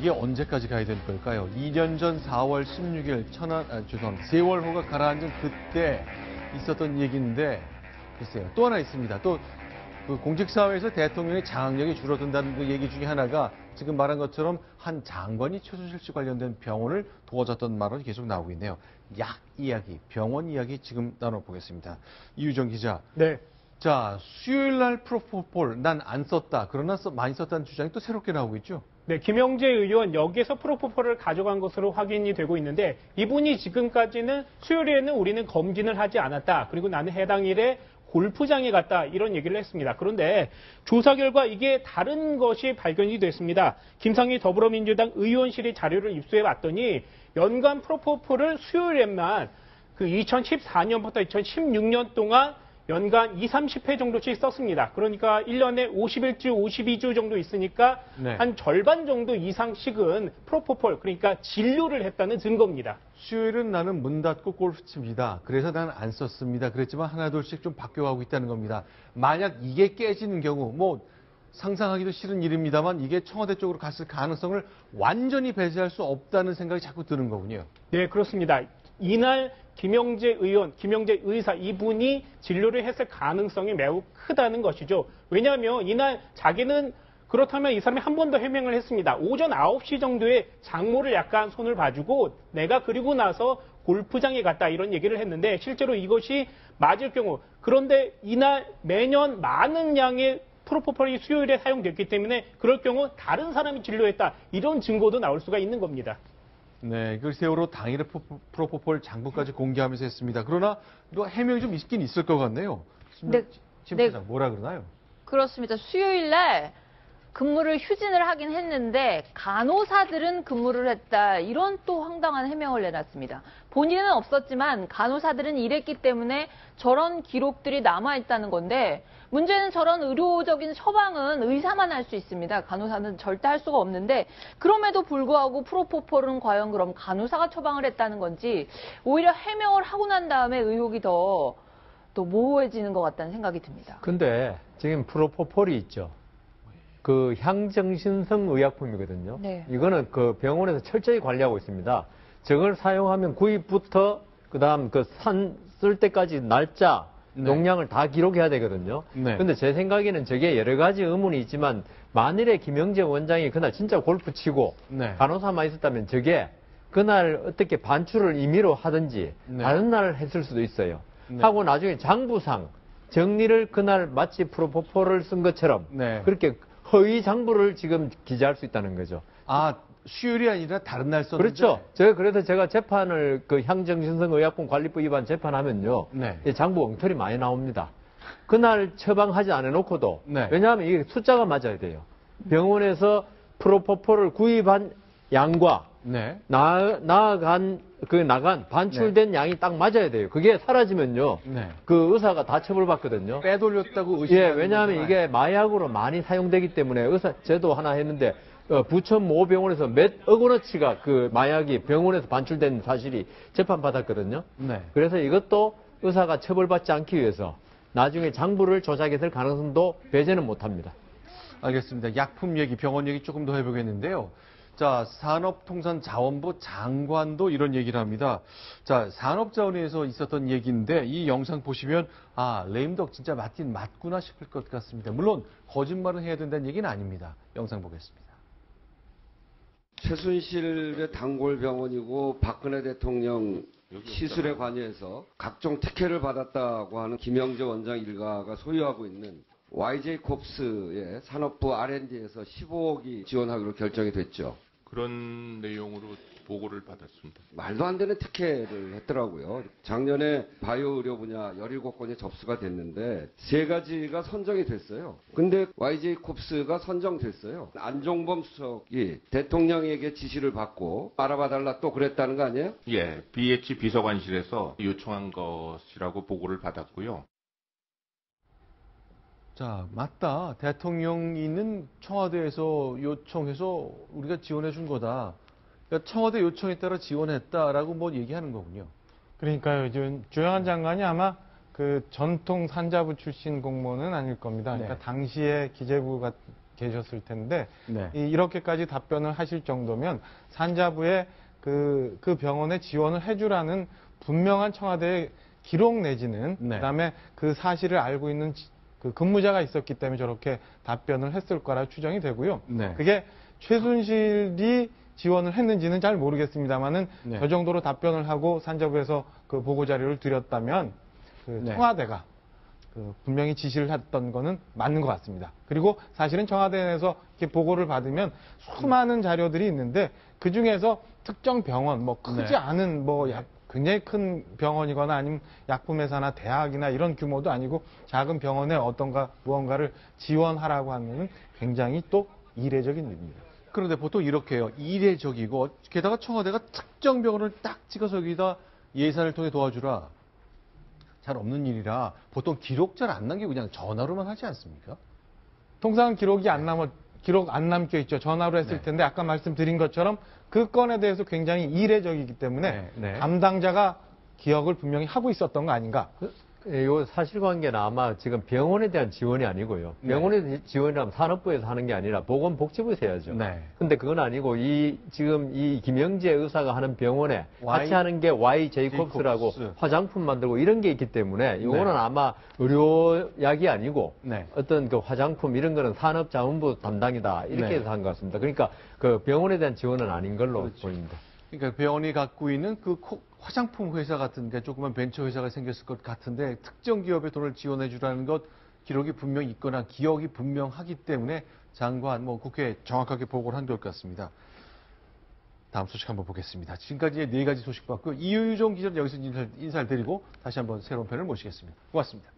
이게 언제까지 가야 될 걸까요? 2년 전 4월 16일 죄송합니다. 세월호가 가라앉은 그때 있었던 얘기인데 글쎄요. 또 하나 있습니다. 또 그 공직사회에서 대통령의 장악력이 줄어든다는 그 얘기 중에 하나가 지금 말한 것처럼 한 장관이 최순실 씨 관련된 병원을 도와줬던 말은 계속 나오고 있네요. 약 이야기, 병원 이야기 지금 나눠보겠습니다. 이유정 기자. 네. 자, 수요일 날 프로포폴 난 안 썼다. 그러나 많이 썼다는 주장이 또 새롭게 나오고 있죠. 네, 김영재 의원 여기에서 프로포폴을 가져간 것으로 확인이 되고 있는데 이분이 지금까지는 수요일에는 우리는 검진을 하지 않았다. 그리고 나는 해당 일에 골프장에 갔다 이런 얘기를 했습니다. 그런데 조사 결과 이게 다른 것이 발견이 됐습니다. 김상희 더불어민주당 의원실이 자료를 입수해 봤더니 연간 프로포폴을 수요일에만 그 2014년부터 2016년 동안 연간 2, 30회 정도씩 썼습니다. 그러니까 1년에 51주, 52주 정도 있으니까 네. 한 절반 정도 이상씩은 프로포폴, 그러니까 진료를 했다는 증거입니다. 수요일은 나는 문 닫고 골프 칩니다. 그래서 나는 안 썼습니다. 그랬지만 하나둘씩 좀 바뀌어가고 있다는 겁니다. 만약 이게 깨지는 경우, 뭐 상상하기도 싫은 일입니다만 이게 청와대 쪽으로 갔을 가능성을 완전히 배제할 수 없다는 생각이 자꾸 드는 거군요. 네, 그렇습니다. 이날 김영재 의원, 김영재 의사 이분이 진료를 했을 가능성이 매우 크다는 것이죠. 왜냐하면 이날 자기는 그렇다면 이 사람이 한 번 더 해명을 했습니다. 오전 9시 정도에 장모를 약간 손을 봐주고 내가 그리고 나서 골프장에 갔다 이런 얘기를 했는데 실제로 이것이 맞을 경우 그런데 이날 매년 많은 양의 프로포폴이 수요일에 사용됐기 때문에 그럴 경우 다른 사람이 진료했다 이런 증거도 나올 수가 있는 겁니다. 네, 그 세월호 당일에 프로포폴 장부까지 공개하면서 했습니다. 그러나 또 해명이 좀 있긴 있을 것 같네요. 네, 심부장 뭐라 그러나요? 그렇습니다. 수요일 날 근무를 휴진을 하긴 했는데 간호사들은 근무를 했다. 이런 또 황당한 해명을 내놨습니다. 본인은 없었지만 간호사들은 일했기 때문에 저런 기록들이 남아있다는 건데 문제는 저런 의료적인 처방은 의사만 할 수 있습니다. 간호사는 절대 할 수가 없는데 그럼에도 불구하고 프로포폴은 과연 그럼 간호사가 처방을 했다는 건지 오히려 해명을 하고 난 다음에 의혹이 더 모호해지는 것 같다는 생각이 듭니다. 근데 지금 프로포폴이 있죠. 그 향정신성 의약품이거든요. 네. 이거는 그 병원에서 철저히 관리하고 있습니다. 저걸 사용하면 구입부터 그다음 그 쓸 때까지 날짜, 네. 용량을 다 기록해야 되거든요. 네. 근데 제 생각에는 저게 여러 가지 의문이 있지만 만일에 김영재 원장이 그날 진짜 골프 치고 네. 간호사만 있었다면 저게 그날 어떻게 반출을 임의로 하든지 네. 다른 날 했을 수도 있어요. 네. 하고 나중에 장부상 정리를 그날 마치 프로포폴을 쓴 것처럼 네. 그렇게 허위 장부를 지금 기재할 수 있다는 거죠. 아, 수요일이 아니라 다른 날 썼는데. 그렇죠. 그래서 제가 재판을 그 향정신성 의약품 관리법 위반 재판하면요. 네. 이 장부 엉터리 많이 나옵니다. 그날 처방하지 않아 놓고도. 네. 왜냐하면 이게 숫자가 맞아야 돼요. 병원에서 프로포폴을 구입한 양과 네. 나간 반출된 양이 딱 맞아야 돼요. 그게 사라지면요. 네. 그 의사가 다 처벌받거든요. 빼돌렸다고 의심하는 예, 왜냐하면 거잖아요. 이게 마약으로 많이 사용되기 때문에 의사 제도 하나 했는데 부천 모 병원에서 몇억 원어치가 그 마약이 병원에서 반출된 사실이 재판받았거든요. 네. 그래서 이것도 의사가 처벌받지 않기 위해서 나중에 장부를 조작했을 가능성도 배제는 못합니다. 알겠습니다. 약품 얘기, 병원 얘기 조금 더 해보겠는데요. 자, 산업통상자원부 장관도 이런 얘기를 합니다. 자, 산업자원에서 있었던 얘기인데 이 영상 보시면 아, 레임덕 진짜 맞긴 맞구나 싶을 것 같습니다. 물론 거짓말은 해야 된다는 얘기는 아닙니다. 영상 보겠습니다. 최순실의 단골병원이고 박근혜 대통령 시술에 관여해서 각종 특혜를 받았다고 하는 김영재 원장 일가가 소유하고 있는 YJ콥스의 산업부 R&D에서 15억이 지원하기로 결정이 됐죠. 그런 내용으로 보고를 받았습니다. 말도 안 되는 특혜를 했더라고요. 작년에 바이오 의료 분야 17건이 접수가 됐는데 3가지가 선정이 됐어요. 근데 YJ콥스가 선정됐어요. 안종범 수석이 대통령에게 지시를 받고 알아봐달라 또 그랬다는 거 아니에요? 예, BH 비서관실에서 요청한 것이라고 보고를 받았고요. 자, 맞다. 대통령이는 청와대에서 요청해서 우리가 지원해 준 거다. 그러니까 청와대 요청에 따라 지원했다라고 뭐 얘기하는 거군요. 그러니까요. 주영한 장관이 아마 그 전통 산자부 출신 공무원은 아닐 겁니다. 그러니까 네. 당시에 기재부 계셨을 텐데 네. 이렇게까지 답변을 하실 정도면 산자부에 그 병원에 지원을 해주라는 분명한 청와대의 기록 내지는 네. 그다음에 그 사실을 알고 있는 그 근무자가 있었기 때문에 저렇게 답변을 했을 거라 추정이 되고요. 네. 그게 최순실이 지원을 했는지는 잘 모르겠습니다만은 네. 저 정도로 답변을 하고 산자부에서 그 보고 자료를 드렸다면 그 네. 청와대가 그 분명히 지시를 했던 거는 맞는 것 같습니다. 그리고 사실은 청와대 내에서 이렇게 보고를 받으면 수많은 자료들이 있는데 그 중에서 특정 병원, 뭐 크지 네. 않은 뭐 굉장히 큰 병원이거나 아니면 약품회사나 대학이나 이런 규모도 아니고 작은 병원에 어떤가 무언가를 지원하라고 하는 굉장히 또 이례적인 일입니다. 그런데 보통 이렇게 해요. 이례적이고 게다가 청와대가 특정 병원을 딱 찍어서 여기다 예산을 통해 도와주라. 잘 없는 일이라 보통 기록 잘 안 남기고 그냥 전화로만 하지 않습니까? 통상 기록 안 남겨 있죠. 전화로 했을 네. 텐데 아까 말씀드린 것처럼 그 건에 대해서 굉장히 이례적이기 때문에 네, 네. 담당자가 기억을 분명히 하고 있었던 거 아닌가. 요 사실관계는 아마 지금 병원에 대한 지원이 아니고요. 병원에 대한 지원이라면 산업부에서 하는 게 아니라 보건복지부에서 해야죠. 네. 근데 그건 아니고 지금 이 김영재 의사가 하는 병원에 같이 하는 게 YJ콥스라고 제이콥스. 화장품 만들고 이런 게 있기 때문에 이거는 네. 아마 의료약이 아니고 네. 어떤 그 화장품 이런 거는 산업자원부 담당이다 이렇게 네. 해서 한 것 같습니다. 그러니까 그 병원에 대한 지원은 아닌 걸로 그렇죠. 보입니다. 그러니까 병원이 갖고 있는 그 화장품 회사 같은 게 조그만 벤처 회사가 생겼을 것 같은데 특정 기업에 돈을 지원해 주라는 것 기록이 분명 있거나 기억이 분명하기 때문에 장관, 국회에 정확하게 보고를 한 것 같습니다. 다음 소식 한번 보겠습니다. 지금까지 4가지 소식 봤고요. 이유정 기자는 여기서 인사를 드리고 다시 한번 새로운 편을 모시겠습니다. 고맙습니다.